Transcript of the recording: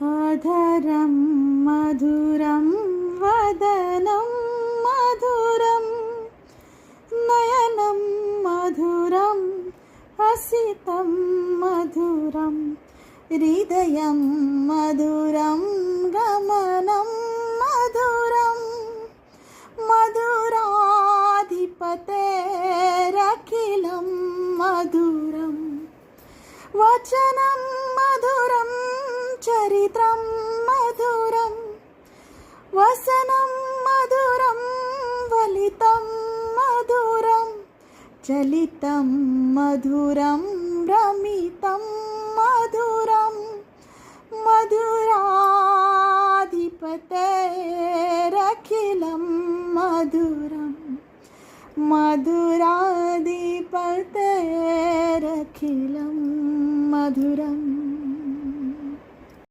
अधरं मधुरं वदनं मधुरं नयनं मधुरं हसितं मधुरं हृदयं मधुरं गमनं मधुरं मधुराधिपतेरखिलं मधुरं वचनं मधुरं चरित्रं मधुरं वसनं मधुरं वलितं मधुरं चलितं मधुरं रमितं मधुरं मधुराधिपतेरखिलं मधुरं मधुराधिपतेरखिलं मधुरम्।